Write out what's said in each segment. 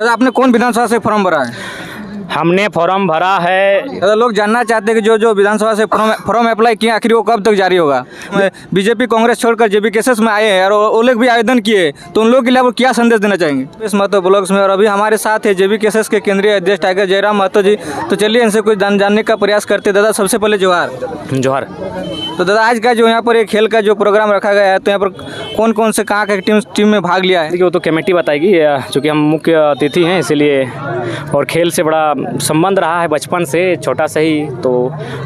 दादा आपने कौन विधानसभा से फॉर्म भरा है? हमने फॉर्म भरा है। दादा लोग जानना चाहते हैं कि जो विधानसभा से फॉर्म अप्लाई किए आखिर वो कब तक जारी होगा? बीजेपी कांग्रेस छोड़कर जेबी केसेस में आए हैं और वो लोग भी आवेदन किए, तो उन लोगों के लिए आप क्या संदेश देना चाहेंगे इस महतो ब्लॉग्स में? और अभी हमारे साथ है जेबी केसेस के केंद्रीय अध्यक्ष टाइगर जयराम महतो जी। तो चलिए इनसे कुछ जानने का प्रयास करते। दादा सबसे पहले जोहार। जोहार। तो दादा आज का जो यहाँ पर एक खेल का जो प्रोग्राम रखा गया है, तो यहाँ पर कौन कौन से कहाँ का टीम में भाग लिया है? देखिए वो तो कमेटी बताएगी, चूँकि हम मुख्य अतिथि हैं इसीलिए, और खेल से बड़ा संबंध रहा है बचपन से, छोटा से ही। तो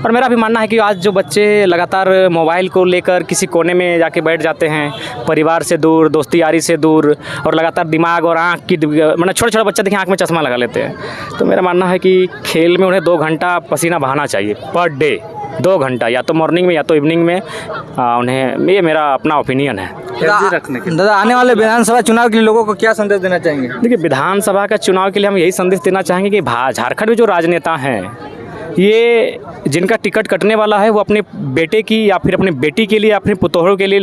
और मेरा भी मानना है कि आज जो बच्चे लगातार मोबाइल को लेकर किसी कोने में जाके बैठ जाते हैं, परिवार से दूर, दोस्ती यारी से दूर, और लगातार दिमाग और आँख की, मतलब छोटे छोटे बच्चे देखिए आँख में चश्मा लगा लेते हैं। तो मेरा मानना है कि खेल में उन्हें 2 घंटा पसीना बहाना चाहिए पर डे, 2 घंटा, या तो मॉर्निंग में या तो इवनिंग में उन्हें। ये मेरा अपना ओपिनियन है। दादा आने वाले विधानसभा चुनाव के लिए लोगों को क्या संदेश देना चाहेंगे? देखिए विधानसभा का चुनाव के लिए हम यही संदेश देना चाहेंगे कि झारखंड में जो राजनेता हैं, ये जिनका टिकट कटने वाला है वो अपने बेटे की या फिर अपनी बेटी के लिए, अपने पुतोहरों के लिए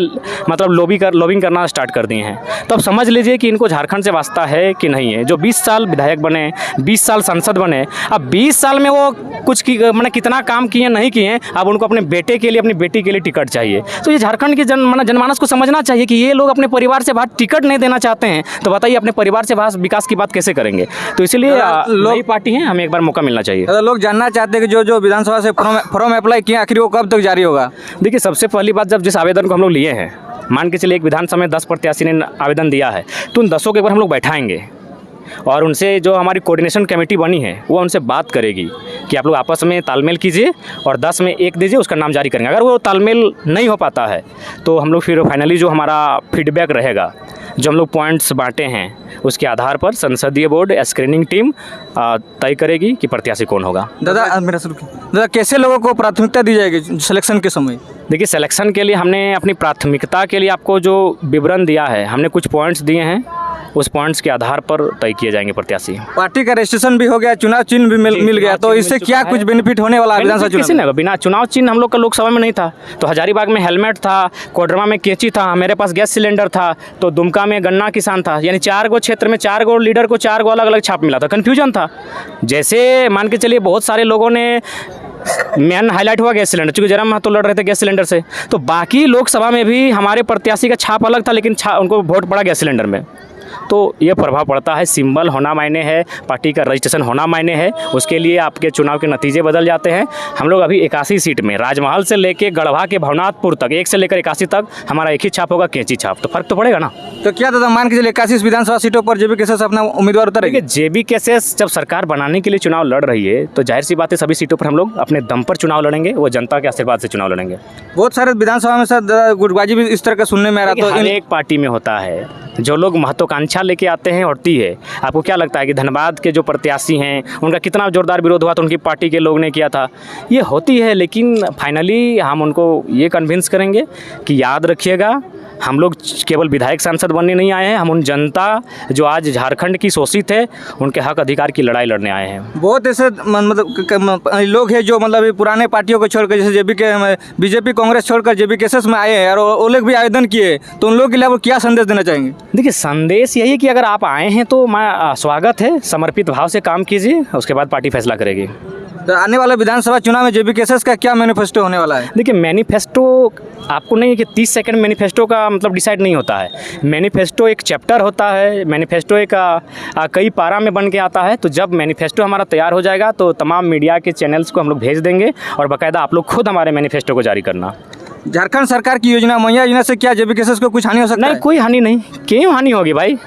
मतलब लॉबिंग करना स्टार्ट कर दिए हैं। तो अब समझ लीजिए कि इनको झारखंड से वास्ता है कि नहीं है। जो 20 साल विधायक बने, 20 साल सांसद बने, अब 20 साल में वो कुछ मतलब कितना काम किए नहीं किए, अब उनको अपने बेटे के लिए, अपनी बेटी के लिए टिकट चाहिए। तो ये झारखंड के जनमानस को समझना चाहिए कि ये लोग अपने परिवार से बाहर टिकट नहीं देना चाहते हैं। तो बताइए अपने परिवार से बाहर विकास की बात कैसे करेंगे? तो इसलिए नई पार्टी है, हमें एक बार मौका मिलना चाहिए। लोग जानना चाहते हैं कि जो विधानसभा से फॉर्म अप्लाई किए आखिर वो कब तक जारी होगा? देखिए सबसे पहली बात, जब जिस आवेदन को हम लोग लिए हैं, मान के चलिए एक विधानसभा में 10 प्रत्याशी ने आवेदन दिया है, तो उन 10 को एक बार हम लोग बैठाएंगे और उनसे जो हमारी कोऑर्डिनेशन कमेटी बनी है वो उनसे बात करेगी कि आप लोग आपस में तालमेल कीजिए और 10 में 1 दीजिए, उसका नाम जारी करेंगे। अगर वो तालमेल नहीं हो पाता है तो हम लोग फिर फाइनली जो हमारा फीडबैक रहेगा, जो हम लोग पॉइंट्स बांटे हैं, उसके आधार पर संसदीय बोर्ड स्क्रीनिंग टीम तय करेगी कि प्रत्याशी कौन होगा। दादा कैसे लोगों को प्राथमिकता दी जाएगी सिलेक्शन के समय? देखिए सिलेक्शन के लिए हमने अपनी प्राथमिकता के लिए आपको जो विवरण दिया है, हमने कुछ पॉइंट्स दिए हैं, उस पॉइंट्स के आधार पर तय किए जाएंगे प्रत्याशी। पार्टी का रजिस्ट्रेशन भी हो गया, चुनाव चिन्ह भी मिल गया, तो इससे क्या कुछ बेनिफिट होने वाला है विधानसभा चुनाव में? बिना चुनाव चिन्ह हम लोग का लोकसभा में नहीं था, तो हजारीबाग में हेलमेट था, कोडरमा में कैंची था, मेरे पास गैस सिलेंडर था, तो दुमका में गन्ना किसान था। यानी 4 गो क्षेत्र में 4 गो लीडर को 4 गो अलग अलग छाप मिला था, कन्फ्यूजन था। जैसे मान के चलिए बहुत सारे लोगों ने मेन हाईलाइट हुआ गैस सिलेंडर, चूँकि जयराम महतो लड़ रहे थे गैस सिलेंडर से, तो बाकी लोकसभा में भी हमारे प्रत्याशी का छाप अलग था, लेकिन उनको वोट पड़ा गैस सिलेंडर में। तो ये प्रभाव पड़ता है। सिंबल होना मायने है, पार्टी का रजिस्ट्रेशन होना मायने है, उसके लिए आपके चुनाव के नतीजे बदल जाते हैं। हम लोग अभी 81 सीट में, राजमहल से लेके गढ़वा के भवनाथपुर तक, 1 से लेकर 81 तक हमारा एक ही छाप होगा, कैंची छाप। तो फर्क तो पड़ेगा ना। तो क्या दादा मान के चलिए 81 विधानसभा सीटों पर जेबी केसेस अपना उम्मीदवार उतारेंगे? जेबी केसेस जब सरकार बनाने के लिए चुनाव लड़ रही है, तो जाहिर सी बात है सभी सीटों पर हम लोग अपने दम पर चुनाव लड़ेंगे, वो जनता के आशीर्वाद से चुनाव लड़ेंगे। बहुत सारे विधानसभा में सर गुटबाजी भी इस तरह का सुनने में आ रहा। तो एक पार्टी में होता है, जो लोग महत्वाकांक्षा लेके आते हैं होती है। आपको क्या लगता है कि धनबाद के जो प्रत्याशी हैं उनका कितना जोरदार विरोध हुआ, तो उनकी पार्टी के लोग ने किया था? ये होती है, लेकिन फाइनली हम उनको ये कन्विंस करेंगे कि याद रखिएगा, हम लोग केवल विधायक सांसद बनने नहीं आए हैं, हम उन जनता जो आज झारखंड की शोषित है उनके हक अधिकार की लड़ाई लड़ने आए हैं। बहुत ऐसे मतलब लोग हैं जो मतलब पुराने पार्टियों को छोड़कर, जैसे बीजेपी कांग्रेस छोड़कर जेबी केसेस में आए हैं और वो लोग भी आवेदन किए, तो उन लोगों के लिए आप क्या संदेश देना चाहेंगे? देखिए संदेश यही कि अगर आप आए हैं तो मैं स्वागत है, समर्पित भाव से काम कीजिए, उसके बाद पार्टी फैसला करेगी। तो आने वाले विधानसभा चुनाव में जेबी केसेस का क्या मैनिफेस्टो होने वाला है? देखिए मैनिफेस्टो आपको नहीं है कि 30 सेकंड मैनिफेस्टो का मतलब डिसाइड नहीं होता है। मैनिफेस्टो एक चैप्टर होता है, मैनिफेस्टो एक कई पारा में बन के आता है। तो जब मैनिफेस्टो हमारा तैयार हो जाएगा तो तमाम मीडिया के चैनल्स को हम लोग भेज देंगे और बाकायदा आप लोग खुद हमारे मैनिफेस्टो को जारी करना। झारखंड सरकार की योजना मुहैया योजना से क्या जेबी केसेस को कुछ हानि हो सकता है? नहीं, कोई हानि नहीं। क्यों हानि होगी भाई?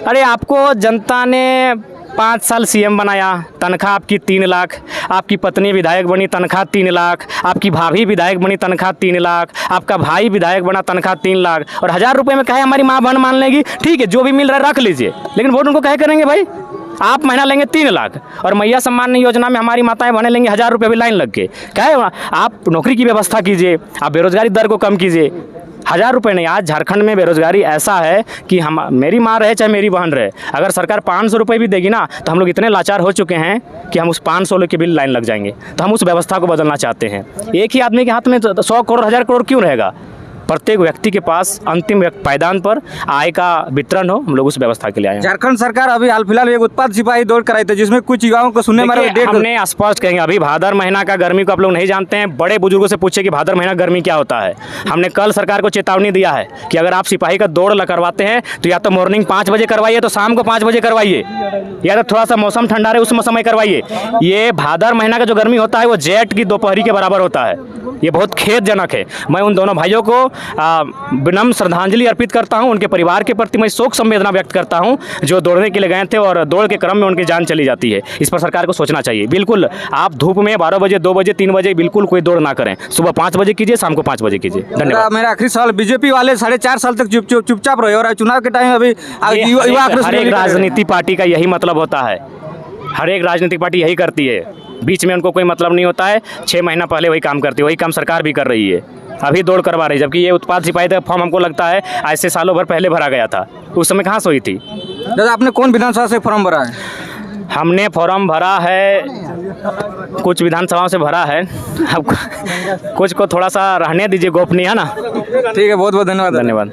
अरे आपको जनता ने 5 साल सीएम बनाया, तनख्वाह आपकी 3 लाख, आपकी पत्नी विधायक बनी, तनख्वाह 3 लाख, आपकी भाभी विधायक बनी, तनख्वाह 3 लाख, आपका भाई विधायक बना, तनख्वाह 3 लाख, और 1000 रुपये में कहे हमारी माँ बहन मान लेगी, ठीक है जो भी मिल रहा है रख लीजिए, लेकिन वोट उनको कहे करेंगे भाई? आप महीना लेंगे 3 लाख और मैया सम्मान योजना में हमारी माताएं बहनें लेंगे 1000 रुपये भी लाइन लग के। कहे आप नौकरी की व्यवस्था कीजिए, आप बेरोजगारी दर को कम कीजिए। 1000 रुपये नहीं, आज झारखंड में बेरोजगारी ऐसा है कि हम, मेरी माँ रहे चाहे मेरी बहन रहे, अगर सरकार 500 रुपये भी देगी ना तो हम लोग इतने लाचार हो चुके हैं कि हम उस 500 के बिल लाइन लग जाएंगे। तो हम उस व्यवस्था को बदलना चाहते हैं। एक ही आदमी के हाथ में 100 करोड़ 1000 करोड़ क्यों रहेगा? प्रत्येक व्यक्ति के पास अंतिम पायदान पर आय का वितरण हो, हम लोग उस व्यवस्था के लिए आए हैं। झारखंड सरकार अभी हाल फिलहाल एक उत्पाद सिपाही दौड़ कराई थे, जिसमें कुछ युवाओं को सुनने में देखिए, हमने स्पष्ट कहेंगे, अभी भादर महीना का गर्मी को आप लोग नहीं जानते हैं। बड़े बुजुर्गों से पूछे कि भादर महीना गर्मी क्या होता है। हमने कल सरकार को चेतावनी दिया है कि अगर आप सिपाही का दौड़ करवाते हैं तो या तो मॉर्निंग 5 बजे करवाइए, तो शाम को 5 बजे करवाइए, या तो थोड़ा सा मौसम ठंडा रहे उस समय करवाइए। ये भादर महीना का जो गर्मी होता है वो जेठ की दोपहरी के बराबर होता है। ये बहुत खेदजनक है। मैं उन दोनों भाइयों को विनम्र श्रद्धांजलि अर्पित करता हूं। उनके परिवार के प्रति मैं शोक संवेदना व्यक्त करता हूं, जो दौड़ने के लिए गए थे और दौड़ के क्रम में उनकी जान चली जाती है। इस पर सरकार को सोचना चाहिए। बिल्कुल आप धूप में 12 बजे, 2 बजे, 3 बजे बिल्कुल कोई दौड़ ना करें। सुबह 5 बजे कीजिए, शाम को 5 बजे कीजिए। धन्यवाद। मेरा आखिरी सवाल, बीजेपी वाले 4.5 साल तक चुपचाप रहे और चुनाव के टाइम अभी युवा हर एक राजनीतिक पार्टी का यही मतलब होता है। हर एक राजनीतिक पार्टी यही करती है, बीच में उनको कोई मतलब नहीं होता है। 6 महीना पहले वही काम करती है, वही काम सरकार भी कर रही है। अभी दौड़ करवा रही है, जबकि ये उत्पाद सिपाही का फॉर्म हमको लगता है आज से सालों भर पहले भरा गया था। उस समय कहाँ से हुई थी? दादा, आपने कौन विधानसभा से फॉर्म भरा है? हमने फॉर्म भरा है, कुछ विधानसभाओं से भरा है। अब कुछ को थोड़ा सा रहने दीजिए, गोपनीय है ना। ठीक है, बहुत बहुत धन्यवाद। धन्यवाद।